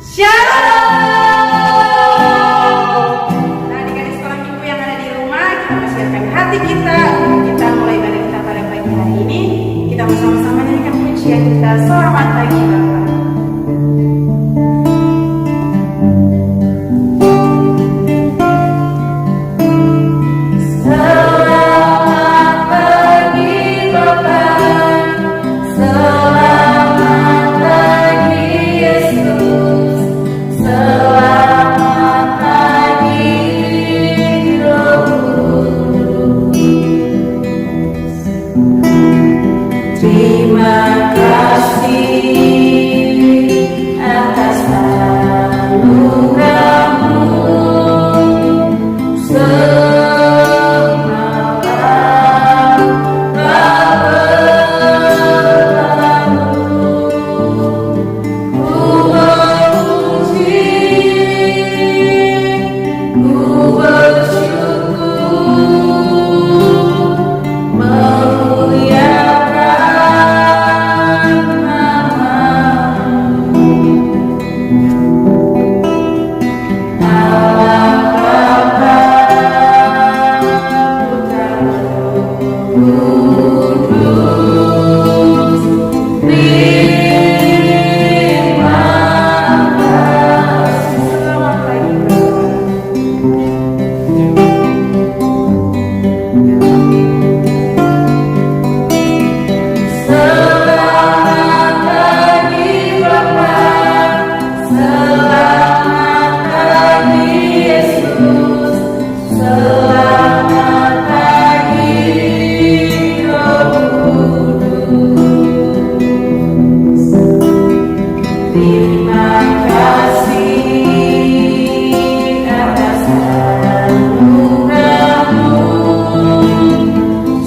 Shalom. Nah, adik-adik sekolah minggu yang ada di rumah, kita persiapkan hati kita untuk kita mulai ibadah kita pada pagi hari ini. Kita bersama-sama nyanyikan pujian kita, selamat pagi Bapa. Terima kasih atas anugerah-Mu, semalam Bapa-Mu. Ku memuji, ku bersyukur, memuliakan nama-Mu. Allah Bapa, Putra, Roh Kudus, terima kasih. Selamat pagi Bapa. Selamat pagi Bapa, selamat pagi Yesus, selamat pagi Roh Kudus. Terima kasih atas anugerah-Mu,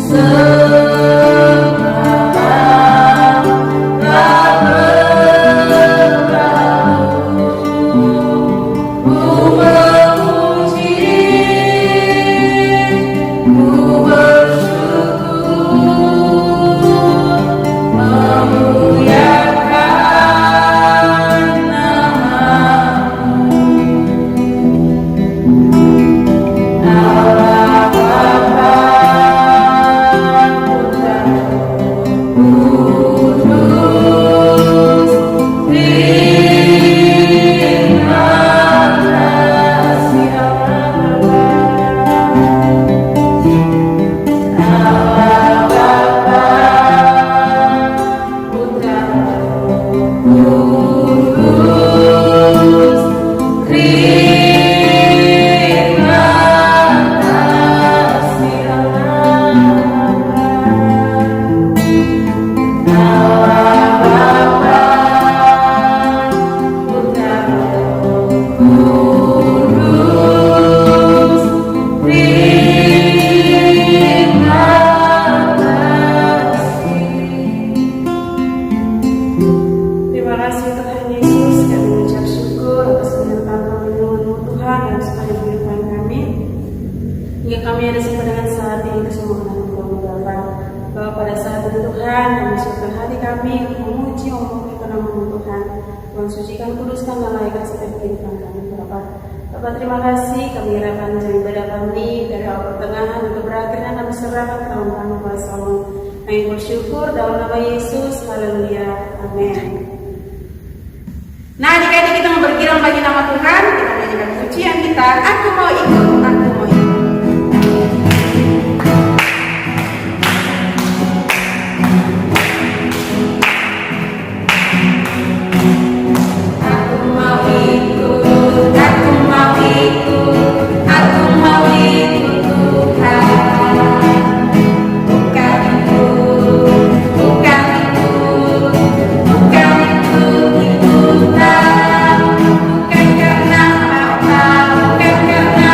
semalam Bapa-Mu. Ku memuji, ku bersyukur, memuliakan nama-Mu. Allah Bapa, Putra, Roh Kudus, terima kasih Allah Bapa, Putra, Roh Kudus, terima kasih Allah Bapa, Putra, Roh Kudus, terima kasih. Terima kasih Tuhan Yesus, kami mengucap syukur atas penyertaan perlindungan-Mu Tuhan dan sepanjang kehidupan kami. Hingga kami ada sampai dengan saat ini bersama dengan Bapa. Bahwa pada saat itu Tuhan, kami siapkan hati kami untuk memuji, memuliakan nama-Mu Tuhan. Tuhan sucikan, kuduskan, dan layakkan setiap kehidupan kami Bapa. Bapa, terima kasih kami nyerahkan jam ibadah kami dari awal pertengahan untuk berakhirnya kami serahkan ke dalam tangan kuasa-Mu. Kami bersyukur dalam nama Yesus, haleluya, amin. Nah, adik-adik, kita mau berkirang bagi nama Tuhan, kita menyanyikan pujian kita, aku mau ikut, aku mau ikut. Aku mau ikut, aku mau ikut, aku mau ikut Tuhan. Bukan ikut, bukan ikut, bukan ikut-ikutan. Bukan karena apa, bukan karena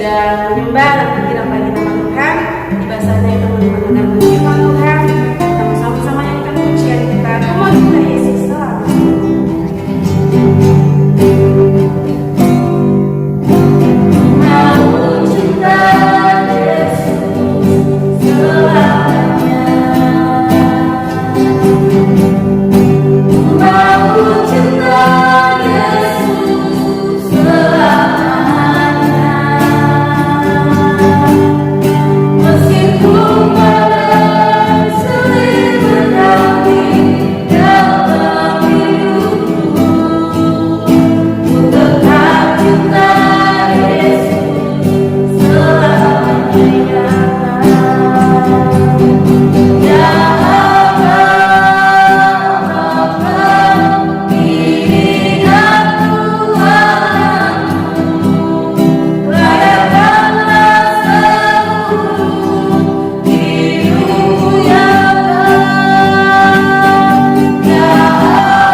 sedang menyembah dan mengira bagi nama Tuhan. Tiba saatnya teman-teman mendengar firman Tuhan. Kita bersama-sama nyanyikan pujian kita. Kemauan kita Yesus selalu. Mau cinta Yesus selamanya. Mau cinta Yesus selamanya. Meskipun badai silih berganti dalam hidupku, ku tetap cinta Yesus selamanya. Ya Allah, diri aku padamu, layakkanlah seluruh hidupku ya Allah. Ya Allah,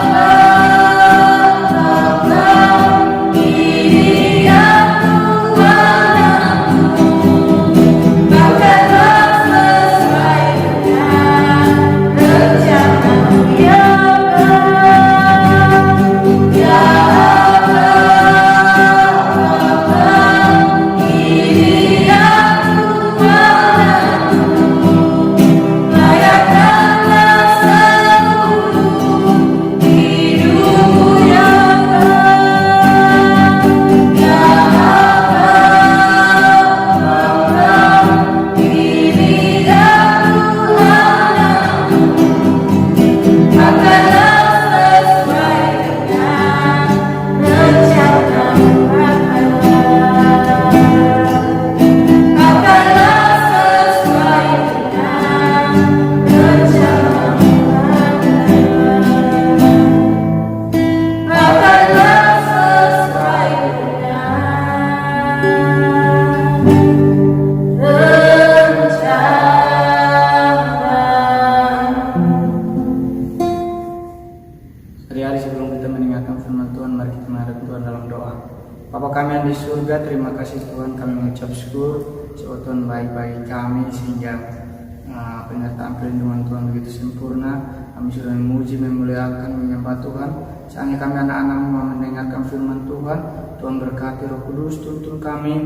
diri aku padamu, pakailah sesuai dengan rencana-Mu ya Allah. Ya Allah, diri aku padamu, layakkanlah seluruh hidupku ya Allah. Ya Allah, diri aku padamu, pakailah sesuai dengan rencana-Mu pakailah sesuai dengan rencana-Mu pakailah sesuai dengan rencana. Hari-hari sebelum kita mendengarkan firman Tuhan, mari kita menghadap Tuhan dalam doa. Bapa kami yang di surga, terima kasih Tuhan, kami mengucap syukur sebab Tuhan baik bagi kami sehingga penyertaan perlindungan Tuhan begitu sempurna. Kami sudah memuji, memuliakan, menyembah Tuhan. Saatnya kami anak-anak-Mu mau mendengarkan firman Tuhan. Tuhan berkati Roh Kudus, tuntun kami,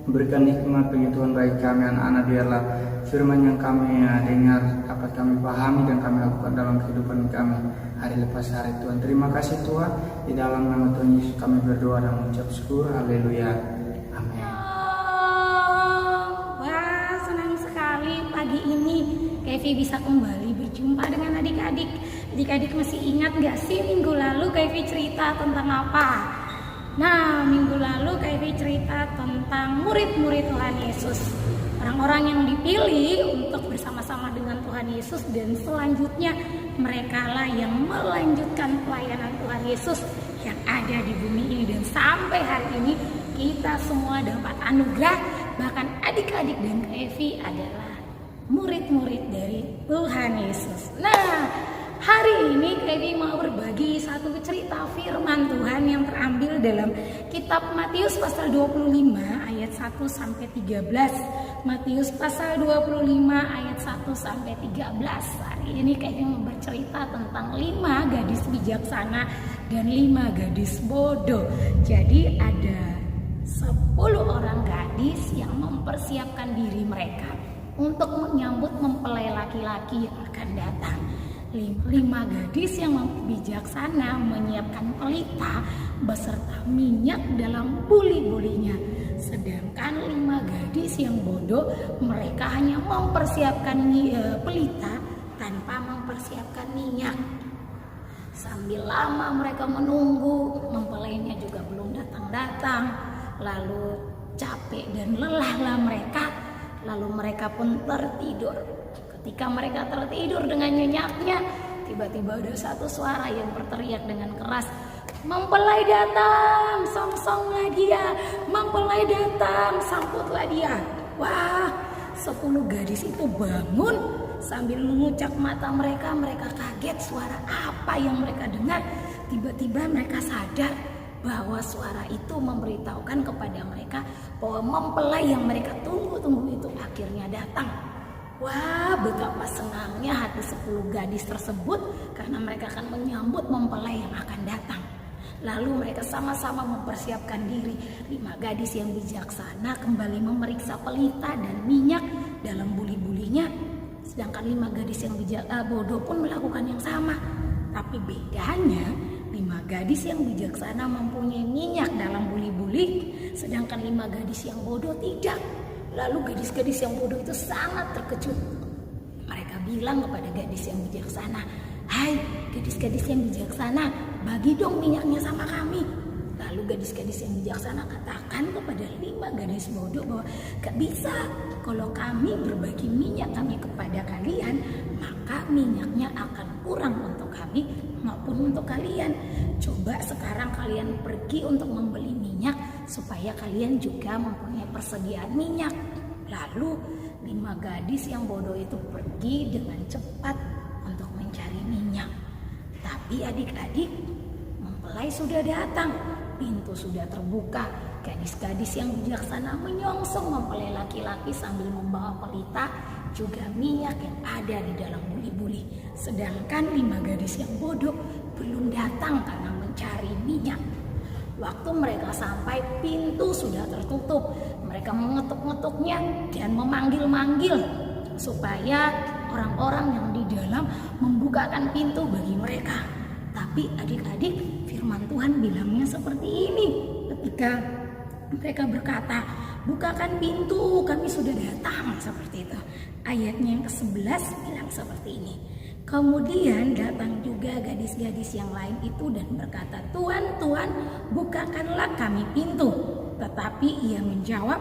berikan hikmat pengetahuan bagi kami anak-anak, biarlah firman yang kami dengar dapat kami pahami dan kami lakukan dalam kehidupan kami hari lepas hari. Tuhan, terima kasih Tuhan, di dalam nama Tuhan Yesus kami berdoa dan mengucap syukur. Haleluya, amin. Wah, senang sekali pagi ini Kevi bisa kembali berjumpa dengan adik-adik. Adik-adik masih ingat gak sih minggu lalu Kevi cerita tentang apa? Nah, minggu lalu Kevi cerita tentang murid-murid Tuhan Yesus, orang-orang yang dipilih untuk bersama-sama dengan Tuhan Yesus, dan selanjutnya merekalah yang melanjutkan pelayanan Tuhan Yesus yang ada di bumi ini. Dan sampai hari ini kita semua dapat anugerah, bahkan adik-adik dan Kevi adalah murid-murid dari Tuhan Yesus. Nah, hari ini Kevi mau berbagi satu cerita firman Tuhan yang terambil dalam kitab Matius pasal 25 ayat 1 sampai 13. Matius pasal 25 ayat 1 sampai 13. Hari ini Kevi mau bercerita tentang 5 gadis bijaksana dan 5 gadis bodoh. Jadi ada 10 orang gadis yang mempersiapkan diri mereka untuk menyambut mempelai laki-laki yang akan datang. 5 gadis yang bijaksana menyiapkan pelita beserta minyak dalam buli-bulinya. Sedangkan 5 gadis yang bodoh, mereka hanya mempersiapkan pelita tanpa mempersiapkan minyak. Sambil lama mereka menunggu, mempelainya juga belum datang-datang. Lalu capek dan lelahlah mereka. Lalu mereka pun tertidur. Ketika mereka tertidur dengan nyenyaknya, tiba-tiba ada satu suara yang berteriak dengan keras, "Mempelai datang, songsonglah dia, mempelai datang, sambutlah dia." Wah, 10 gadis itu bangun sambil mengucap mata mereka kaget suara apa yang mereka dengar. Tiba-tiba mereka sadar bahwa suara itu memberitahukan kepada mereka bahwa mempelai yang mereka tunggu-tunggu itu akhirnya datang. Wah, betapa senangnya hati 10 gadis tersebut karena mereka akan menyambut mempelai yang akan datang. Lalu mereka sama-sama mempersiapkan diri. 5 gadis yang bijaksana kembali memeriksa pelita dan minyak dalam buli-bulinya. Sedangkan 5 gadis yang bodoh pun melakukan yang sama. Tapi bedanya 5 gadis yang bijaksana mempunyai minyak dalam buli-buli, sedangkan 5 gadis yang bodoh tidak. Lalu gadis-gadis yang bodoh itu sangat terkejut. Mereka bilang kepada gadis yang bijaksana, "Hai gadis-gadis yang bijaksana, bagi dong minyaknya sama kami." Lalu gadis-gadis yang bijaksana katakan kepada 5 gadis bodoh bahwa gak bisa. Kalau kami berbagi minyak kami kepada kalian, maka minyaknya akan kurang untuk kami maupun untuk kalian. Coba sekarang kalian pergi untuk membeli minyak supaya kalian juga mempunyai persediaan minyak. Lalu 5 gadis yang bodoh itu pergi dengan cepat untuk mencari minyak. Tapi adik-adik, mempelai sudah datang, pintu sudah terbuka. Gadis-gadis yang bijaksana menyongsong mempelai laki-laki sambil membawa pelita juga minyak yang ada di dalam buli-buli. Sedangkan 5 gadis yang bodoh belum datang karena mencari minyak. Waktu mereka sampai, pintu sudah tertutup. Mereka mengetuk-ngetuknya dan memanggil-manggil supaya orang-orang yang di dalam membukakan pintu bagi mereka. Tapi adik-adik, firman Tuhan bilangnya seperti ini. Ketika mereka berkata, "Bukakan pintu, kami sudah datang," seperti itu. Ayatnya yang ke-11 bilang seperti ini. Kemudian datang juga gadis-gadis yang lain itu dan berkata, "Tuan, Tuan, bukakanlah kami pintu." Tetapi ia menjawab,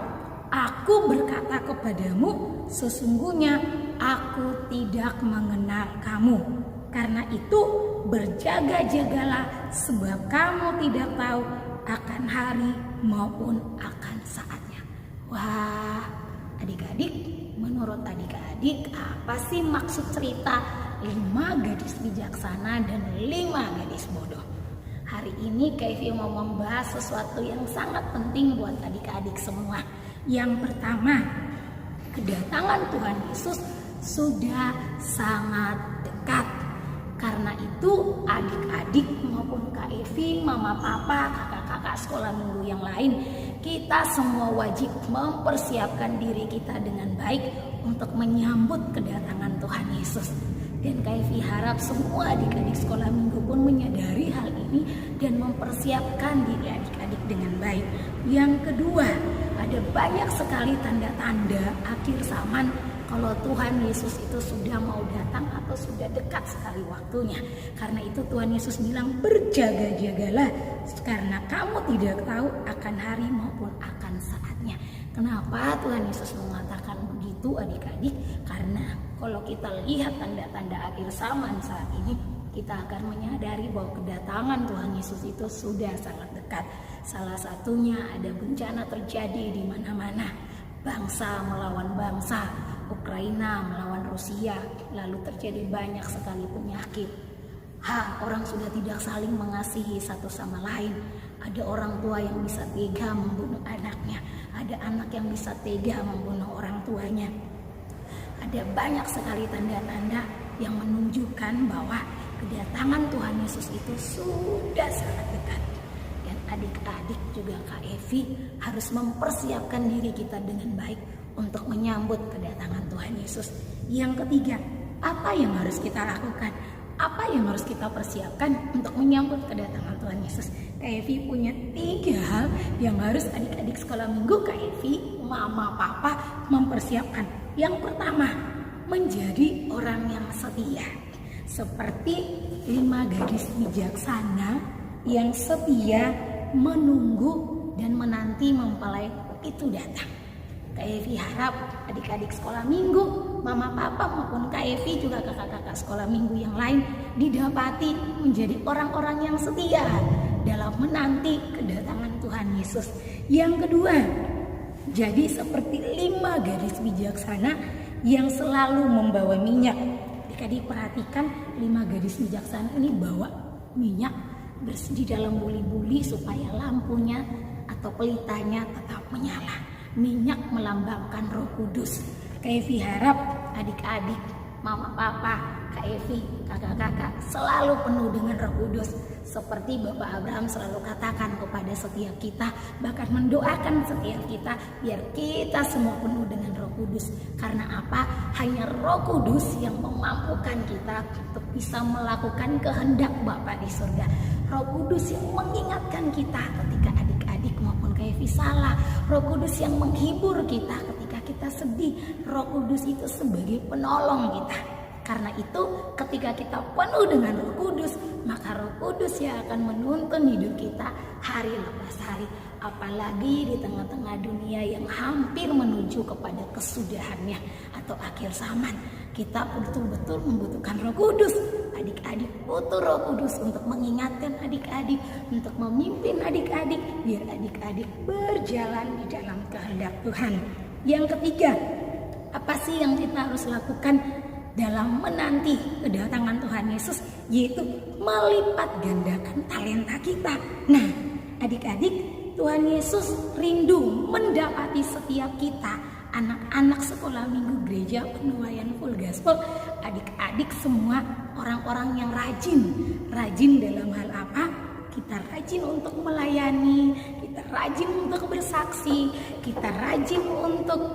"Aku berkata kepadamu, sesungguhnya aku tidak mengenal kamu. Karena itu berjaga-jagalah, sebab kamu tidak tahu akan hari maupun akan saatnya." Wah, adik-adik, menurut adik-adik apa sih maksud cerita 5 gadis bijaksana dan 5 gadis bodoh? Hari ini Kaifi mau membahas sesuatu yang sangat penting buat adik-adik semua. Yang pertama, kedatangan Tuhan Yesus sudah sangat dekat. Karena itu adik-adik maupun Kaifi, mama, papa, kakak-kakak sekolah minggu yang lain, kita semua wajib mempersiapkan diri kita dengan baik untuk menyambut kedatangan Tuhan Yesus. Dan Kaifi harap semua adik-adik sekolah minggu pun menyadari hal ini dan mempersiapkan diri adik-adik dengan baik. Yang kedua, ada banyak sekali tanda-tanda akhir zaman kalau Tuhan Yesus itu sudah mau datang atau sudah dekat sekali waktunya. Karena itu Tuhan Yesus bilang, "Berjaga-jagalah, karena kamu tidak tahu akan hari maupun akan saatnya." Kenapa Tuhan Yesus mengatakan begitu adik-adik? Karena kalau kita lihat tanda-tanda akhir zaman saat ini, kita akan menyadari bahwa kedatangan Tuhan Yesus itu sudah sangat dekat. Salah satunya ada bencana terjadi di mana-mana. Bangsa melawan bangsa, Ukraina melawan Rusia, lalu terjadi banyak sekali penyakit. Orang sudah tidak saling mengasihi satu sama lain. Ada orang tua yang bisa tega membunuh anaknya, ada anak yang bisa tega membunuh orang tuanya. Ada banyak sekali tanda-tanda yang menunjukkan bahwa kedatangan Tuhan Yesus itu sudah sangat dekat. Dan adik-adik juga Kaifi harus mempersiapkan diri kita dengan baik untuk menyambut kedatangan Tuhan Yesus. Yang ketiga, apa yang harus kita lakukan? Apa yang harus kita persiapkan untuk menyambut kedatangan Tuhan Yesus? Kaifi punya 3 hal yang harus adik-adik sekolah minggu Kaifi, mama, papa mempersiapkan. Yang pertama, menjadi orang yang setia. Seperti 5 gadis bijaksana yang setia menunggu dan menanti mempelai itu datang. Kaifi harap adik-adik sekolah minggu, mama, papa maupun Kaifi juga kakak-kakak sekolah minggu yang lain didapati menjadi orang-orang yang setia dalam menanti kedatangan Tuhan Yesus. Yang kedua, jadi seperti 5 gadis bijaksana yang selalu membawa minyak. Adik-adik perhatikan 5 gadis bijaksana ini bawa minyak di dalam buli-buli supaya lampunya atau pelitanya tetap menyala. Minyak melambangkan Roh Kudus. Kak Evi harap adik-adik, mama, papa, Kak Evi, kakak-kakak selalu penuh dengan Roh Kudus. Seperti Bapak Abraham selalu katakan kepada setiap kita, bahkan mendoakan setiap kita, biar kita semua penuh dengan Roh Kudus. Karena apa? Hanya Roh Kudus yang memampukan kita untuk bisa melakukan kehendak Bapa di surga. Roh Kudus yang mengingatkan kita ketika adik-adik maupun Kak Evi salah. Roh Kudus yang menghibur kita ketika kita sedih. Roh Kudus itu sebagai penolong kita. Karena itu ketika kita penuh dengan Roh Kudus, maka Roh Kudus yang akan menuntun hidup kita hari lepas hari. Apalagi di tengah-tengah dunia yang hampir menuju kepada kesudahannya atau akhir zaman. Kita betul-betul membutuhkan Roh Kudus. Adik-adik butuh Roh Kudus untuk mengingatkan adik-adik, untuk memimpin adik-adik, biar adik-adik berjalan di dalam kehendak Tuhan. Yang ketiga, apa sih yang kita harus lakukan dalam menanti kedatangan Tuhan Yesus? Yaitu melipat gandakan talenta kita. Nah, adik-adik, Tuhan Yesus rindu mendapati setiap kita, anak-anak sekolah minggu gereja penuaian full gospel, adik-adik semua orang-orang yang rajin dalam hal apa? Kita rajin untuk melayani, kita rajin untuk bersaksi, kita rajin untuk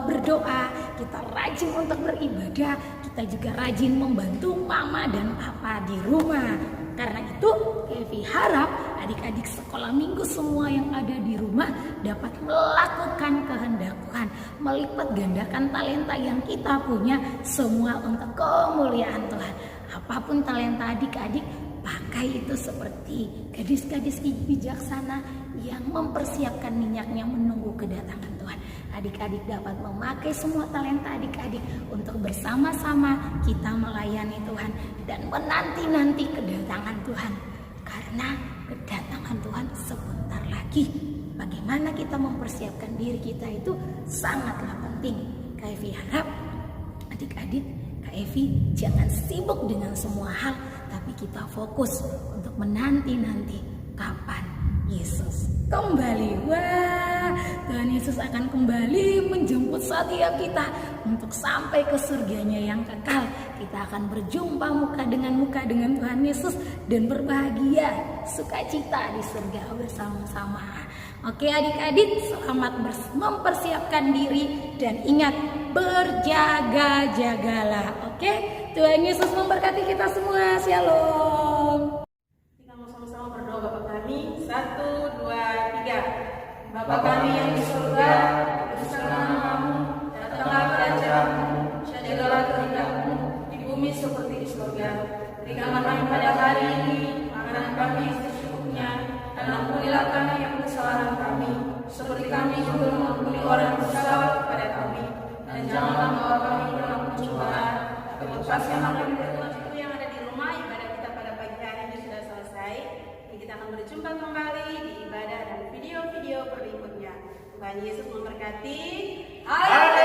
berdoa, kita rajin untuk beribadah, kita juga rajin membantu mama dan papa di rumah. Karena itu, Evi harap adik-adik sekolah minggu semua yang ada di rumah dapat melakukan kehendak Tuhan, melipat gandakan talenta yang kita punya semua untuk kemuliaan Tuhan. Apapun talenta adik-adik, pakai itu seperti gadis-gadis bijaksana yang mempersiapkan minyaknya menunggu kedatangan Tuhan. Adik-adik dapat memakai semua talenta adik-adik untuk bersama-sama kita melayani Tuhan dan menanti-nanti kedatangan Tuhan. Karena kedatangan Tuhan sebentar lagi. Bagaimana kita mempersiapkan diri kita itu sangatlah penting. Kak Evi harap adik-adik, Kak Evi jangan sibuk dengan semua hal, tapi kita fokus untuk menanti-nanti kapan Yesus kembali. Wah, Tuhan Yesus akan kembali menjemput setiap kita untuk sampai ke surganya yang kekal. Kita akan berjumpa muka dengan Tuhan Yesus dan berbahagia, sukacita di surga bersama-sama. Oke adik-adik, selamat mempersiapkan diri dan ingat, berjaga-jagalah. Oke, Tuhan Yesus memberkati kita semua. Shalom. Kita mau sama-sama berdoa Bapa kami. 1, 2, 3. Bapa kami yang di surga, dikuduskanlah namamu, datanglah kerajaanmu, jadilah kehendakmu di bumi seperti di surga. Berikanlah kami pada hari ini makanan kami yang secukupnya, dan ampunilah kami yang kesalahan kami, seperti kami juga mengampuni orang yang bersalah kepada kami. Dan janganlah membawa kami ke dalam pencobaan, tapi lepaskanlah kami dari itu yang ada di rumah. Ibadah kita pada pagi hari ini sudah selesai. Kita akan berjumpa kembali di ibadah dan video-video berikutnya. Tuhan Yesus memberkati. Haleluya.